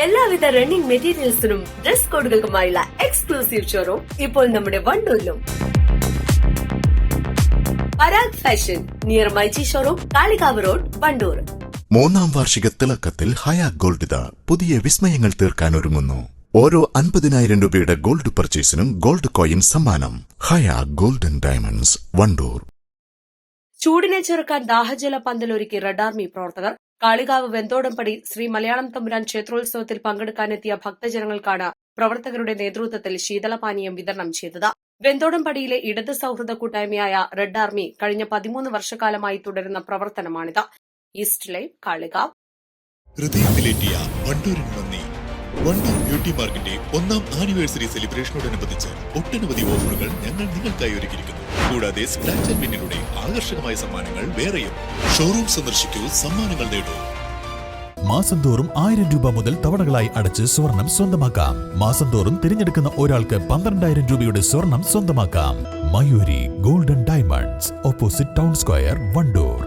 എല്ലാവിധ റണ്ണിംഗ് മെറ്റീരിയൽസിനും ഡ്രസ് കോഡുകൾക്കുമായുള്ള എക്സ്ക്ലൂസീവ് ഷോറൂം ഇപ്പോൾ നമ്മുടെ വണ്ടൂരിലും. Parag fashion near myG showroom, Kalikavu road, Wandoor. 3ാം വാർഷിക തിളക്കത്തിൽ ഹയ ഗോൾഡ് പുതിയ വിസ്മയങ്ങൾ തീർക്കാൻ ഒരുങ്ങുന്നു. ഓരോ 50,000 രൂപയുടെ ഗോൾഡ് പർച്ചേസിനും ഗോൾഡ് കോയിൻ സമ്മാനം. ഹയ ഗോൾഡൻ ഡയമണ്ട്സ്, വണ്ടൂർ. ചൂടിനെ ചെറുക്കാൻ ദാഹജല പന്തലൊരുക്കി റെഡ് ആർമി പ്രവർത്തകർ. കാളികാവ് വെന്തോടംപടി ശ്രീ മലയാളം തമ്പുരാൻ ക്ഷേത്രോത്സവത്തിൽ പങ്കെടുക്കാനെത്തിയ ഭക്തജനങ്ങൾക്കാണ് പ്രവർത്തകരുടെ നേതൃത്വത്തിൽ ശീതളപാനീയം വിതരണം ചെയ്തത്. വെന്തോടംപടിയിലെ ഇടത് സൌഹൃദ കൂട്ടായ്മയായ റെഡ് ആർമി കഴിഞ്ഞ 13 വർഷക്കാലമായി തുടരുന്ന പ്രവർത്തനമാണിത്. East live, Kalikavu. ഹൃദയത്തിലേറ്റിയ വണ്ടൂരിന് നന്ദി. വണ്ടൂർ ബ്യൂട്ടി മാർക്കിന്റെ 1ാം ആനിവേഴ്സറി സെലിബ്രേഷനോടനുബന്ധിച്ച് ഒട്ടനവധി ഓഫറുകൾ ഞങ്ങൾ നിങ്ങൾക്കായി ഒരുക്കിയിരിക്കുന്നു. കൂടാതെ സ്ക്രാച്ച് ആൻഡ് വിന്നിലൂടെ ആകർഷകമായ സമ്മാനങ്ങൾ വേറെയും. ഷോറൂം സന്ദർശിക്കൂ, സമ്മാനങ്ങൾ നേടൂ. മാസം തോറും 1000 രൂപ മുതൽ തവണകളായി അടച്ച് സ്വർണം സ്വന്തമാക്കാം. മാസം തോറും തിരഞ്ഞെടുക്കുന്ന ഒരാൾക്ക് 12,000 രൂപയുടെ സ്വർണം സ്വന്തമാക്കാം. Mayuri golden diamonds, opposite town square, Wandoor.